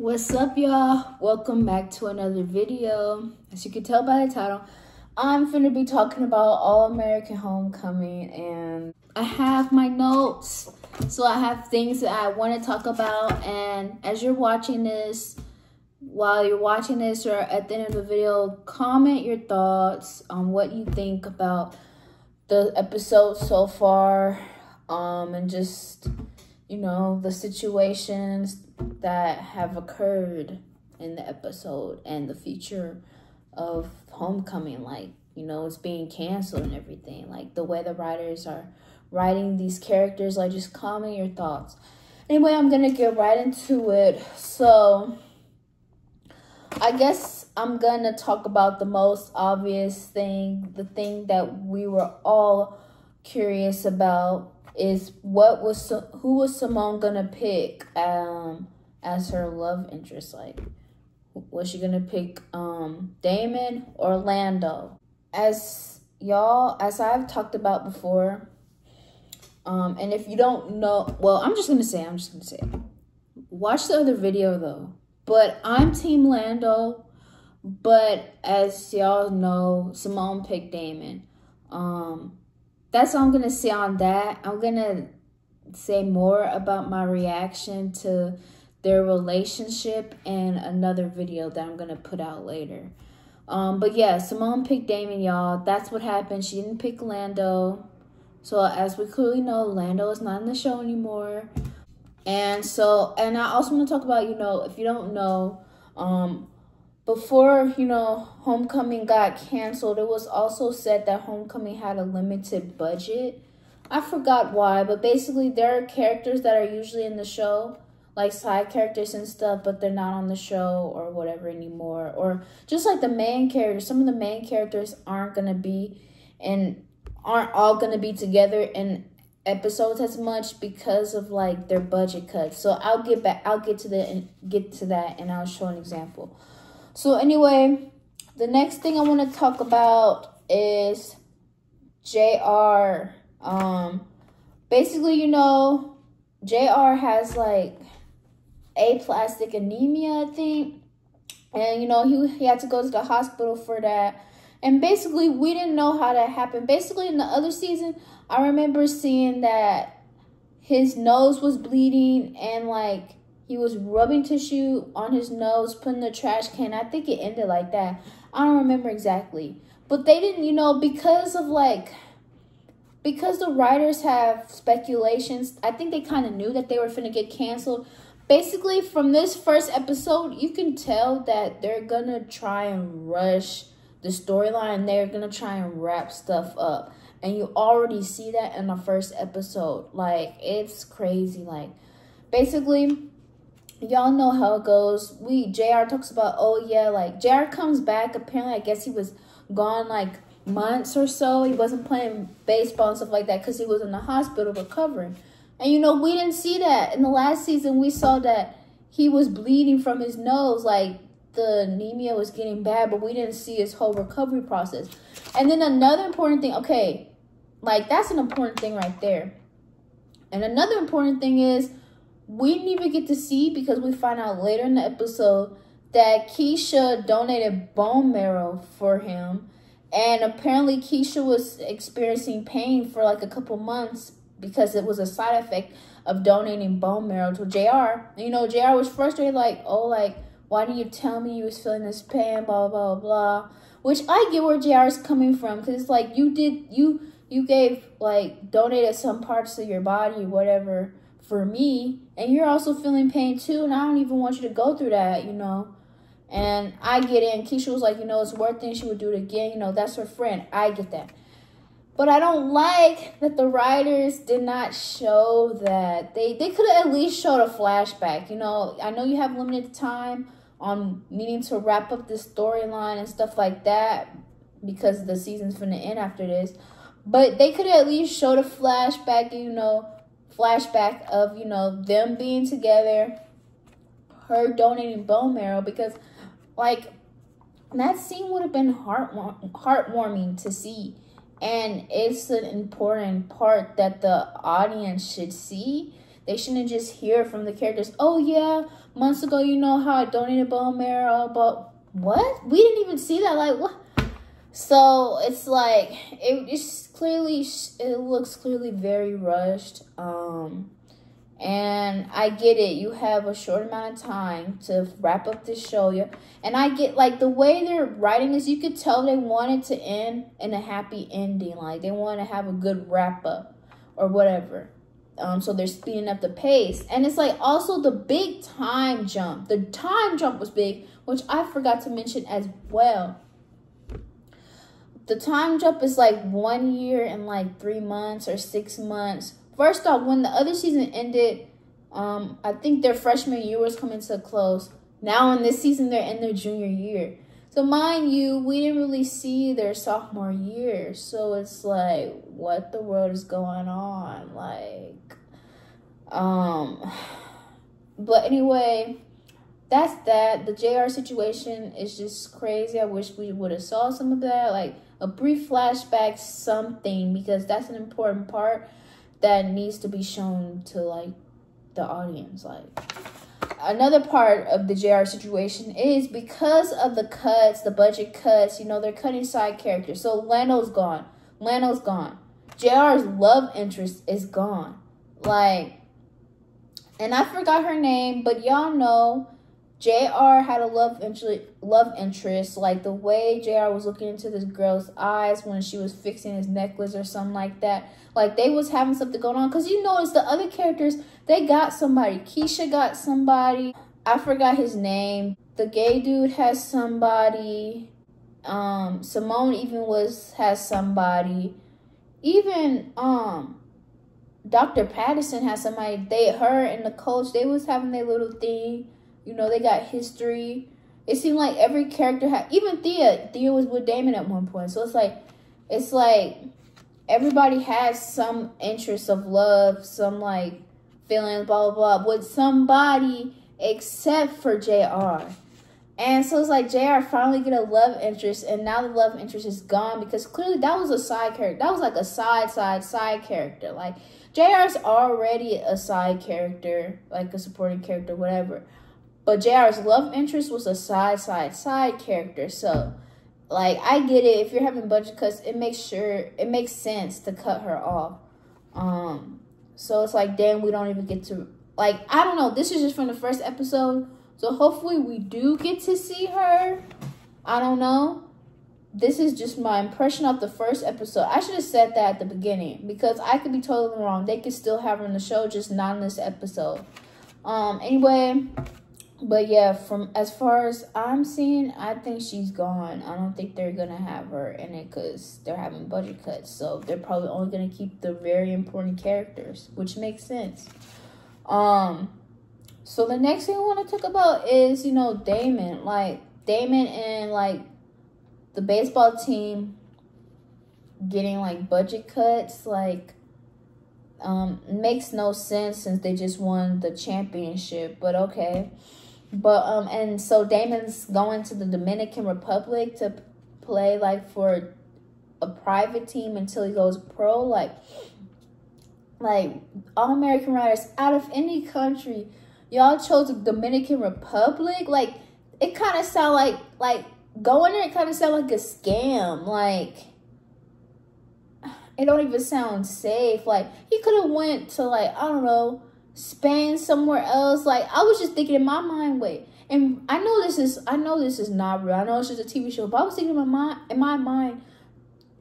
What's up, y'all? Welcome back to another video. As you can tell by the title, I'm finna be talking about All American Homecoming, and I have my notes, so I have things that I want to talk about. And as you're watching this, while you're watching this or at the end of the video, comment your thoughts on what you think about the episode so far, and just, you know, the situations that have occurred in the episode and the future of Homecoming. Like, you know, it's being canceled and everything. Like, the way the writers are writing these characters. Like, just comment your thoughts. Anyway, I'm gonna get right into it. So, I guess I'm gonna talk about the most obvious thing, the thing that we were all curious about, is who was Simone gonna pick as her love interest? Like, was she gonna pick Damon or Lando? As I've talked about before, and if you don't know, well, I'm just gonna say watch the other video though. But I'm Team Lando, but as y'all know, Simone picked Damon. That's all I'm going to say on that. I'm going to say more about my reaction to their relationship in another video that I'm going to put out later. But yeah, Simone picked Damon, y'all. That's what happened. She didn't pick Lando. So as we clearly know, Lando is not in the show anymore. And I also want to talk about, you know, if you don't know, before, you know, Homecoming got canceled, it was also said that Homecoming had a limited budget. I forgot why, but basically there are characters that are usually in the show, like side characters and stuff, but they're not on the show or whatever anymore. Or just like the main characters, some of the main characters aren't all going to be together in episodes as much because of like their budget cuts. So I'll get to that and I'll show an example. So anyway, the next thing I want to talk about is JR. Basically, you know, JR has like aplastic anemia, I think. And, you know, he had to go to the hospital for that. And basically, we didn't know how that happened. Basically, in the other season, I remember seeing that his nose was bleeding and, like, he was rubbing tissue on his nose, putting in the trash can. I think it ended like that. I don't remember exactly. But they didn't, you know, because the writers have speculations, I think they kind of knew that they were finna get canceled. Basically, from this first episode, you can tell that they're gonna try and rush the storyline. They're gonna try and wrap stuff up. And you already see that in the first episode. Like, it's crazy. Like, basically, y'all know how it goes. JR talks about, oh yeah, like, JR comes back. Apparently, I guess he was gone, like, months or so. He wasn't playing baseball and stuff like that because he was in the hospital recovering. And, you know, we didn't see that. In the last season, we saw that he was bleeding from his nose. Like, the anemia was getting bad, but we didn't see his whole recovery process. And then another important thing, okay, like, that's an important thing right there. And another important thing is, we didn't even get to see, because we find out later in the episode, that Keisha donated bone marrow for him. And apparently Keisha was experiencing pain for like a couple months because it was a side effect of donating bone marrow to JR. And, you know, JR was frustrated, like, oh, like, why didn't you tell me you was feeling this pain, blah, blah, blah. Which I get where JR is coming from, because it's like, you gave, like, donated some parts of your body, whatever, for me, and you're also feeling pain too, and I don't even want you to go through that, you know. And I get it, and Keisha was like, you know, it's worth it, she would do it again, you know, that's her friend. I get that. But I don't like that the writers did not show that. They could have at least showed a flashback, you know. I know you have limited time on needing to wrap up this storyline and stuff like that because the season's finna end after this. But they could have at least showed a flashback, you know, of, you know, them being together, her donating bone marrow, because, like, that scene would have been heartwarming to see. And it's an important part that the audience should see. They shouldn't just hear from the characters, oh yeah, months ago, you know how I donated bone marrow, but what? We didn't even see that. Like, what? So it's like, it looks clearly very rushed. And I get it. You have a short amount of time to wrap up this show. And I get, like, the way they're writing this, you could tell they wanted to end in a happy ending. Like, they want to have a good wrap up or whatever. So they're speeding up the pace. And it's like also the big time jump. The time jump was big, which I forgot to mention as well. The time jump is like 1 year and like 3 months or 6 months. First off, when the other season ended, I think their freshman year was coming to a close. Now in this season, they're in their junior year. So mind you, we didn't really see their sophomore year. So it's like, what the world is going on? Like, but anyway, that's that. The JR situation is just crazy. I wish we would have saw some of that, like a brief flashback, something, because that's an important part that needs to be shown to like the audience. Like, another part of the JR situation is because of the cuts, the budget cuts, you know, they're cutting side characters. So Lano's gone. JR's love interest is gone. Like, and I forgot her name, but y'all know JR had a love interest. Like, the way JR was looking into this girl's eyes when she was fixing his necklace or something like that. Like, they was having something going on. Because you notice the other characters, they got somebody. Keisha got somebody. I forgot his name. The gay dude has somebody. Simone even has somebody. Even Dr. Patterson has somebody. Her and the coach, they was having their little thing. You know, they got history. It seemed like every character had, even Thea was with Damon at one point. So it's like everybody has some interest of love, some like feelings, blah, blah, blah, with somebody except for JR. And so it's like JR finally get a love interest, and now the love interest is gone because clearly that was a side character. That was like a side character. Like, JR's already a side character, like a supporting character, whatever. But JR's love interest was a side character. So, like, I get it. If you're having budget cuts, it makes sense to cut her off. So it's like, damn, we don't even get to, like, I don't know. This is just from the first episode. So hopefully we do get to see her. I don't know. This is just my impression of the first episode. I should have said that at the beginning because I could be totally wrong. They could still have her in the show, just not in this episode. Anyway, but yeah, from as far as I'm seeing, I think she's gone. I don't think they're gonna have her in it because they're having budget cuts. So they're probably only gonna keep the very important characters, which makes sense. So the next thing I want to talk about is, you know, Damon. Like, Damon and, like, the baseball team getting, like, budget cuts. Like, makes no sense since they just won the championship. But, okay. But, and so Damon's going to the Dominican Republic to play, like, for a private team until he goes pro. Like All-American writers out of any country, y'all chose the Dominican Republic. Like, it kind of sound like going there, it kind of sound like a scam. Like, it don't even sound safe. Like, he could have went to, like, I don't know, Spain, somewhere else. Like, I was just thinking in my mind, wait, and I know this is not real. I know it's just a TV show, but I was thinking in my mind,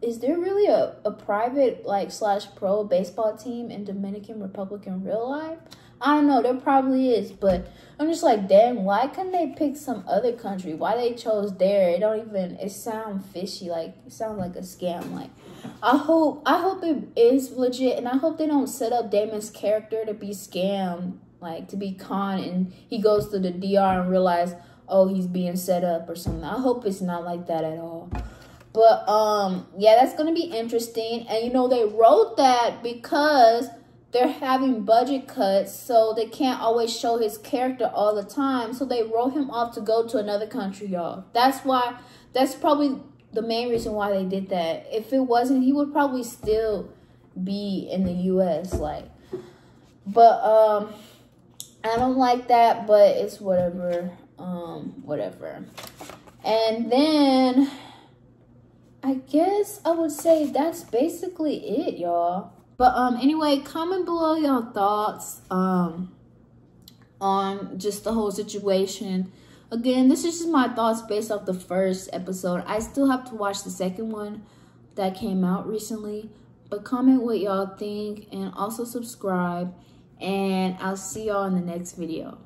is there really a private, like, / pro baseball team in Dominican Republic in real life? I don't know. There probably is, but I'm just like, damn, why couldn't they pick some other country? Why they chose there? It sounds fishy. Like, it sounds like a scam. Like, I hope it is legit, and I hope they don't set up Damon's character to be scammed, like, to be conned, and he goes to the DR and realize, oh, he's being set up or something. I hope it's not like that at all. But, yeah, that's going to be interesting. And, you know, they wrote that because they're having budget cuts, so they can't always show his character all the time. So they wrote him off to go to another country, y'all. That's probably the main reason why they did that. If it wasn't, he would probably still be in the U.S. Like, But I don't like that, but it's whatever. Whatever. And then I guess I would say that's basically it, y'all. But anyway, comment below your thoughts on just the whole situation. Again, this is just my thoughts based off the first episode. I still have to watch the second one that came out recently. But comment what y'all think and also subscribe. And I'll see y'all in the next video.